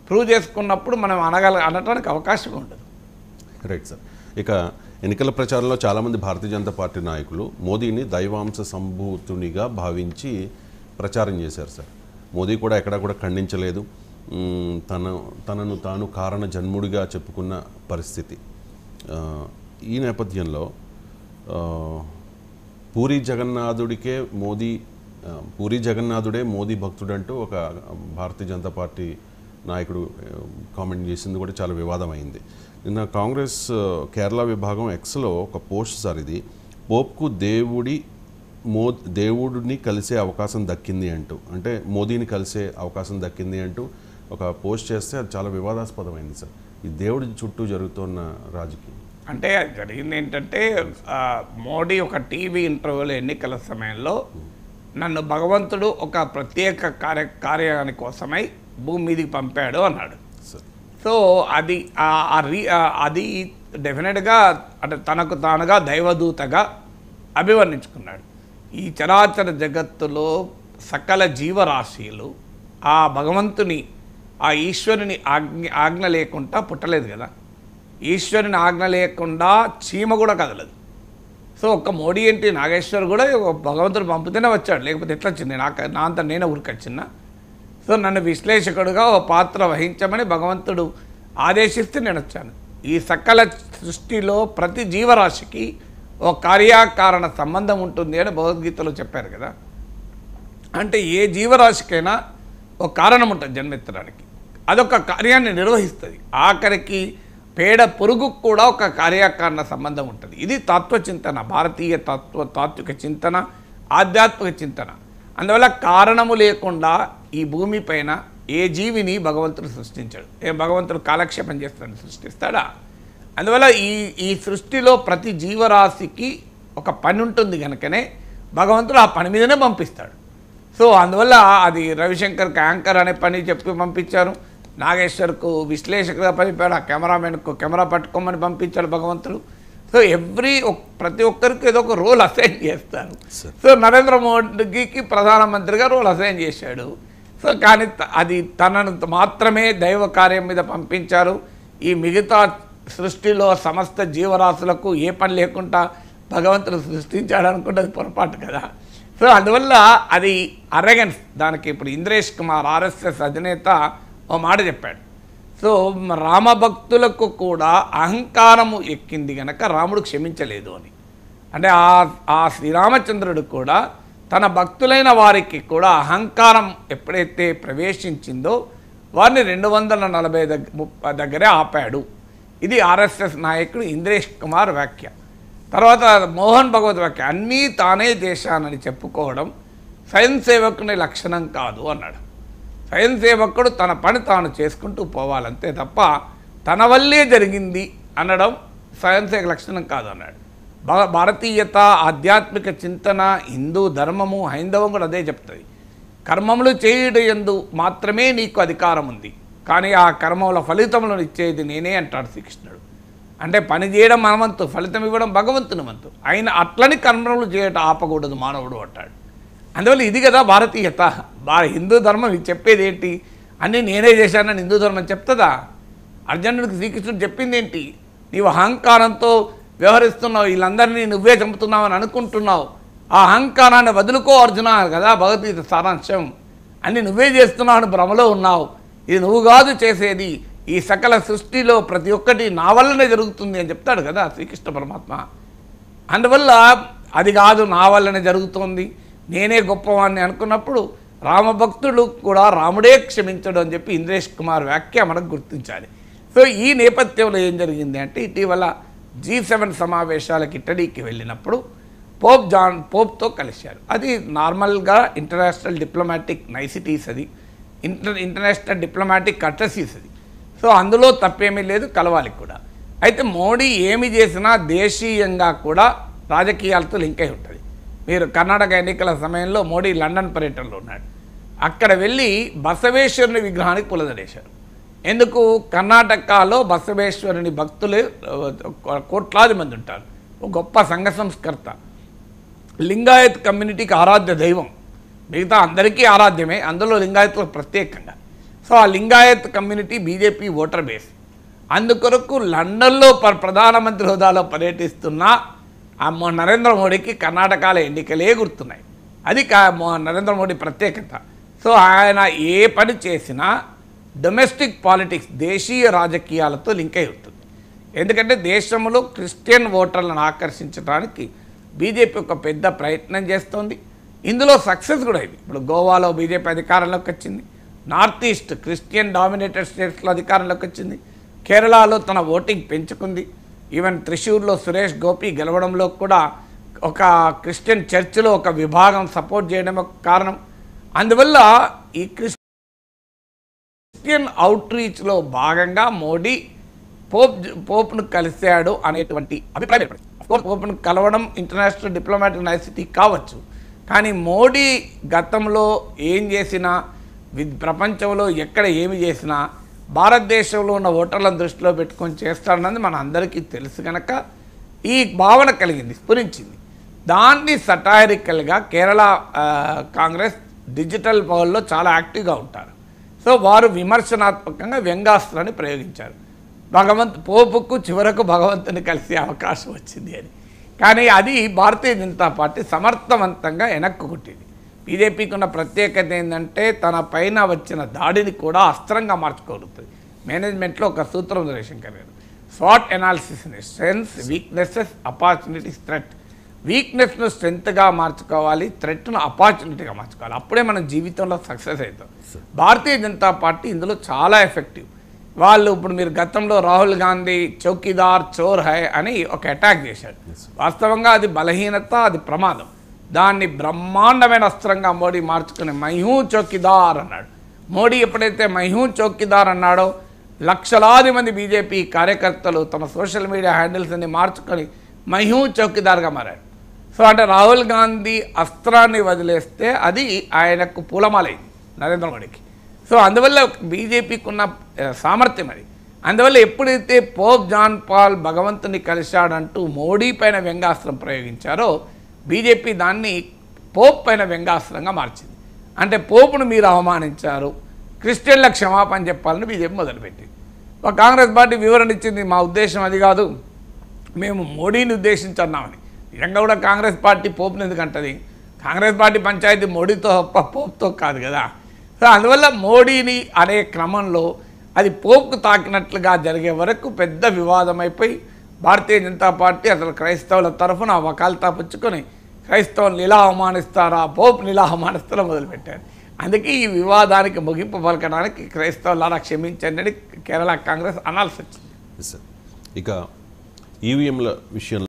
Prove చేసుకున్నప్పుడు మనం అనటానికి అవకాశం ఉండదు. Right sir. ఇక ఎన్నికల ప్రచారంలో చాలామంది భారతీయ జనతా పార్టీ నాయకులు మోదీని దైవాంశ సంభూతునిగా భావించి ప్రచారం చేశారు సార్. మోదీ కూడా ఎక్కడా కూడా ఖండించలేదు. తనను తాను కారణ జన్ముడిగా చెప్పుకున్న పరిస్థితి. ఈ నేపథ్యంలో పూరీ జగన్నాథుడే మోదీ భక్తుడంటూ ఒక భారతీయ జనతా పార్టీ నాయకుడు కామెంట్ చేసింది కూడా చాలా వివాదమైంది. నిన్న కాంగ్రెస్ కేరళ విభాగం ఎక్స్లో ఒక పోస్ట్ సార్ ఇది, పోప్కు దేవుడిని కలిసే అవకాశం దక్కింది అంటూ, అంటే మోదీని కలిసే అవకాశం దక్కింది అంటూ ఒక పోస్ట్ చేస్తే అది చాలా వివాదాస్పదమైంది సార్. ఈ దేవుడి చుట్టూ జరుగుతున్న రాజకీయం అంటే జరిగింది ఏంటంటే, మోడీ ఒక టీవీ ఇంటర్వ్యూలో ఎన్నికల సమయంలో నన్ను భగవంతుడు ఒక ప్రత్యేక కార్యాని కోసమై భూమి మీదకి పంపాడు అన్నాడు. సో అది డెఫినెట్గా అంటే తనకు తానుగా దైవదూతగా అభివర్ణించుకున్నాడు. ఈ చరాచర జగత్తులో సకల జీవరాశిలు ఆ భగవంతుని ఆ ఈశ్వరుని ఆజ్ఞ లేకుండా పుట్టలేదు కదా. ఈశ్వరుని ఆజ్ఞ లేకుండా చీమ కూడా కదలదు. సో ఒక్క మోడీ ఏంటి, నాగేశ్వర్ కూడా భగవంతుడు పంపితేనే వచ్చాడు, లేకపోతే ఎట్లా వచ్చింది? నా అంతా నేనే ఊరికొచ్చినా. సో నన్ను విశ్లేషకుడుగా ఓ పాత్ర వహించమని భగవంతుడు ఆదేశిస్తే నేను వచ్చాను. ఈ సకల సృష్టిలో ప్రతి జీవరాశికి ఓ కార్యకారణ సంబంధం ఉంటుంది అని భగవద్గీతలో చెప్పారు కదా. అంటే ఏ జీవరాశికైనా ఒక కారణం ఉంటుంది జన్మెత్తడానికి, అదొక కార్యాన్ని నిర్వహిస్తుంది. ఆఖరికి పేడ పురుగుకు కూడా ఒక కార్యకారణ సంబంధం ఉంటుంది. ఇది తత్వచింతన, భారతీయ తాత్విక చింతన, ఆధ్యాత్మిక చింతన. అందువల్ల కారణము లేకుండా ఈ భూమిపైన ఏ జీవిని భగవంతుడు సృష్టించాడు. భగవంతుడు కాలక్షేపం చేస్తాడు, సృష్టిస్తాడా? అందువల్ల ఈ సృష్టిలో ప్రతి జీవరాశికి ఒక పని ఉంటుంది కనుకనే భగవంతుడు ఆ పని మీదనే పంపిస్తాడు. సో అందువల్ల అది రవిశంకర్కి యాంకర్ అనే పని చెప్పి పంపించారు, నాగేశ్వర్కు విశ్లేషకుగా పంపాడు, ఆ కెమెరామెన్కు కెమెరా పట్టుకోమని పంపించాడు భగవంతుడు. సో ప్రతి ఒక్కరికి ఏదో ఒక రోల్ అసైన్ చేస్తారు. సో నరేంద్ర మోడీకి ప్రధానమంత్రిగా రోల్ అసైన్ చేశాడు. సో కానీ అది తనను మాత్రమే దైవ కార్యం మీద పంపించారు. ఈ మిగతా సృష్టిలో సమస్త జీవరాశులకు ఏ పని లేకుండా భగవంతుడు సృష్టించాడు అనుకుంటే అది పొరపాటు కదా. సో అందువల్ల అది అరగెన్స్. దానికి ఇప్పుడు ఇంద్రేష్ కుమార్ ఆర్ఎస్ఎస్ అధినేత ఓ మాట చెప్పాడు. సో రామభక్తులకు కూడా అహంకారము ఎక్కింది కనుక రాముడు క్షమించలేదు అని. అంటే ఆ శ్రీరామచంద్రుడు కూడా తన భక్తులైన వారికి కూడా అహంకారం ఎప్పుడైతే ప్రవేశించిందో వారిని 240 దగ్గరే ఆపాడు. ఇది ఆర్ఎస్ఎస్ నాయకుడు ఇంద్రేష్ కుమార్ వ్యాఖ్య. తర్వాత మోహన్ భగవత్ వ్యాఖ్య, అన్నీ తానే చేశానని చెప్పుకోవడం స్వయం సేవకుని లక్షణం కాదు అన్నాడు. స్వయం సేవకుడు తన పని తాను చేసుకుంటూ పోవాలంతే తప్ప తన వల్లే జరిగింది అనడం స్వయం సేవక లక్షణం కాదు అన్నాడు. భారతీయత, ఆధ్యాత్మిక చింతన, హిందూ ధర్మము, హైందవం కూడా అదే చెప్తుంది. కర్మములు చేయుడు యందు మాత్రమే నీకు అధికారం ఉంది, కానీ ఆ కర్మముల ఫలితములను ఇచ్చేది నేనే అంటాడు శ్రీకృష్ణుడు. అంటే పని చేయడం మన వంతు, ఫలితం ఇవ్వడం భగవంతుని వంతు. ఆయన అట్లని కర్మములు చేయటం ఆపకూడదు మానవుడు అంటాడు. అందువల్ల ఇది కదా భారతీయత. హిందూ ధర్మం ఇది చెప్పేది ఏంటి? అన్నీ నేనే చేశానని హిందూ ధర్మం చెప్తుందా? అర్జునుడికి శ్రీకృష్ణుడు చెప్పింది ఏంటి? నీవు అహంకారంతో వ్యవహరిస్తున్నావు, వీళ్ళందరినీ నువ్వే చంపుతున్నావు అని అనుకుంటున్నావు, ఆ అహంకారాన్ని వదులుకో అర్జున కదా భగవద్గీత సారాంశం. అన్నీ నువ్వే చేస్తున్నావు అని భ్రమలో ఉన్నావు, ఇది నువ్వు కాదు చేసేది, ఈ సకల సృష్టిలో ప్రతి ఒక్కటి నా వల్లనే జరుగుతుంది అని చెప్తాడు కదా శ్రీకృష్ణ పరమాత్మ. అందువల్ల అది కాదు నా వల్లనే జరుగుతోంది, నేనే గొప్పవాడిని అనుకున్నప్పుడు రామభక్తుడు కూడా రాముడే క్షమించడు అని చెప్పి ఇంద్రేష్ కుమార్ వ్యాఖ్య మనకు గుర్తించాలి. సో ఈ నేపథ్యంలో ఏం జరిగింది అంటే, ఇటీవల G7 సమావేశాలకు ఇటలీకి వెళ్ళినప్పుడు పోప్తో కలిశారు. అది నార్మల్గా ఇంటర్నేషనల్ డిప్లొమాటిక్ నైసిటీస్, అది ఇంటర్నేషనల్ డిప్లొమాటిక్ కర్టసీస్ అది. సో అందులో తప్పేమీ లేదు, కలవాలి కూడా. అయితే మోడీ ఏమి చేసినా దేశీయంగా కూడా రాజకీయాలతో లింక్ అయి ఉంటుంది. మీరు కర్ణాటక ఎన్నికల సమయంలో మోడీ లండన్ పర్యటనలో ఉన్నాడు. అక్కడ వెళ్ళి బసవేశ్వరుని విగ్రహానికి పులదడేశారు. ఎందుకు? కర్ణాటకలో బసవేశ్వరుని భక్తులు కోట్లాది మంది ఉంటారు, ఒక గొప్ప సంఘ సంస్కర్త, లింగాయత్ కమ్యూనిటీకి ఆరాధ్య దైవం, మిగతా అందరికీ ఆరాధ్యమే, అందులో లింగాయత్తులు ప్రత్యేకంగా. సో ఆ Lingayat community BJP voter base. అందుకొరకు లండన్లో ప్రధానమంత్రి హోదాలో పర్యటిస్తున్న నరేంద్ర మోడీకి కర్ణాటకలో ఎన్నికలే గుర్తున్నాయి. అది నరేంద్ర మోడీ ప్రత్యేకత. సో ఆయన ఏ పని చేసినా డొమెస్టిక్ పాలిటిక్స్, దేశీయ రాజకీయాలతో లింక్ అయి ఉంటుంది. ఎందుకంటే దేశంలో క్రిస్టియన్ ఓటర్లను ఆకర్షించడానికి బీజేపీ ఒక పెద్ద ప్రయత్నం చేస్తోంది. ఇందులో సక్సెస్ కూడా అయింది. ఇప్పుడు గోవాలో బీజేపీ అధికారంలోకి వచ్చింది, నార్త్ ఈస్ట్ క్రిస్టియన్ డామినేటెడ్ స్టేట్స్లో అధికారంలోకి వచ్చింది, కేరళలో తన ఓటింగ్ పెంచుకుంది. ఈవెన్ త్రిశూర్లో సురేష్ గోపి గెలవడంలో కూడా ఒక క్రిస్టియన్ చర్చిలో ఒక విభాగం సపోర్ట్ చేయడం ఒక కారణం. అందువల్ల ఈ క్రిస్టియన్ అవుట్ రీచ్లో భాగంగా మోడీ పోప్ను కలిశాడు అనేటువంటి అభిప్రాయం ఏర్పడింది. పోప్ను కలవడం ఇంటర్నేషనల్ డిప్లొమాటిక్ నైసిటీ కావచ్చు, కానీ మోడీ గతంలో ఏం చేసినా, ప్రపంచంలో ఎక్కడ ఏమి చేసినా భారతదేశంలో ఉన్న ఓటర్లను దృష్టిలో పెట్టుకొని చేస్తాడన్నది మన అందరికీ తెలుసు కనుక ఈ భావన కలిగింది, స్ఫురించింది. దాన్ని సటారికల్గా కేరళ కాంగ్రెస్ డిజిటల్ పవర్లో చాలా యాక్టివ్గా ఉంటారు. సో వారు విమర్శనాత్మకంగా వ్యంగ్యాస్త్రాన్ని ప్రయోగించారు. పోపుకు చివరకు భగవంతుని కలిసే అవకాశం వచ్చింది అని. కానీ అది భారతీయ జనతా పార్టీ సమర్థవంతంగా వెనక్కు కొట్టింది. బీజేపీకి ఉన్న ప్రత్యేకత ఏంటంటే తన పైన వచ్చిన దాడిని కూడా అస్త్రంగా మార్చుకోగలుగుతుంది. మేనేజ్మెంట్లో ఒక సూత్రం జయశంకర్ గారు, స్వాట్ analysis, strengths, weaknesses, opportunities, threat. వీక్నెస్ను స్ట్రెంగ్త్గా మార్చుకోవాలి, థ్రెట్ను ఆపర్చునిటీగా మార్చుకోవాలి. అప్పుడే మన జీవితంలో సక్సెస్ అవుతాం. భారతీయ జనతా పార్టీ ఇందులో చాలా ఎఫెక్టివ్. వాళ్ళు ఇప్పుడు మీరు గతంలో రాహుల్ గాంధీ చౌకీదార్ చోర్ హై అని ఒక అటాక్ చేశాడు. వాస్తవంగా అది బలహీనత, అది ప్రమాదం. దాన్ని బ్రహ్మాండమైన అస్త్రంగా మోడీ మార్చుకుని మైహూ చౌకీదార్ అన్నాడు. మోడీ ఎప్పుడైతే మైహూ చౌకీదార్ అన్నాడో లక్షలాది మంది బీజేపీ కార్యకర్తలు తమ సోషల్ మీడియా హ్యాండిల్స్ అన్ని మార్చుకొని మైహూ చౌకీదార్గా మారాడు. సో అంటే రాహుల్ గాంధీ అస్త్రాన్ని వదిలేస్తే అది ఆయనకు పూలమాలైంది నరేంద్ర మోడీకి. సో అందువల్ల బీజేపీకి ఉన్న సామర్థ్యం అది. అందువల్ల ఎప్పుడైతే పోప్ జాన్ పాల్ భగవంతుని కలిశాడంటూ మోడీ పైన వ్యంగ్యాస్త్రం ప్రయోగించారో బీజేపీ దాన్ని పోప్ పైన వ్యంగ్యాస్త్రంగా మార్చింది. అంటే పోపును మీరు అవమానించారు, క్రిస్టియన్ల క్షమాపణ చెప్పాలని బీజేపీ మొదలుపెట్టింది. కాంగ్రెస్ పార్టీ వివరణ ఇచ్చింది, మా ఉద్దేశం అది కాదు, మేము మోడీని ఉద్దేశించి అన్నామని. నిజంగా కూడా కాంగ్రెస్ పార్టీ పోపుని ఎందుకంటది? కాంగ్రెస్ పార్టీ పంచాయతీ మోడీతో పోప్తో కాదు కదా. సో అందువల్ల మోడీని అనే క్రమంలో అది పోప్కు తాకినట్లుగా జరిగే వరకు పెద్ద వివాదం అయిపోయి భారతీయ జనతా పార్టీ అసలు క్రైస్తవుల తరఫున వకాల్తా పుచ్చుకొని క్రైస్తవులను ఇలా అవమానిస్తారా, పోప్ని ఇలా అవమానిస్తారా మొదలుపెట్టారు. అందుకే ఈ వివాదానికి ముగింపు పలకడానికి క్రైస్తవులారా క్షమించండి అని కేరళ కాంగ్రెస్ అనాల్సి వచ్చింది. ఇక ఈవీఎంల విషయంలో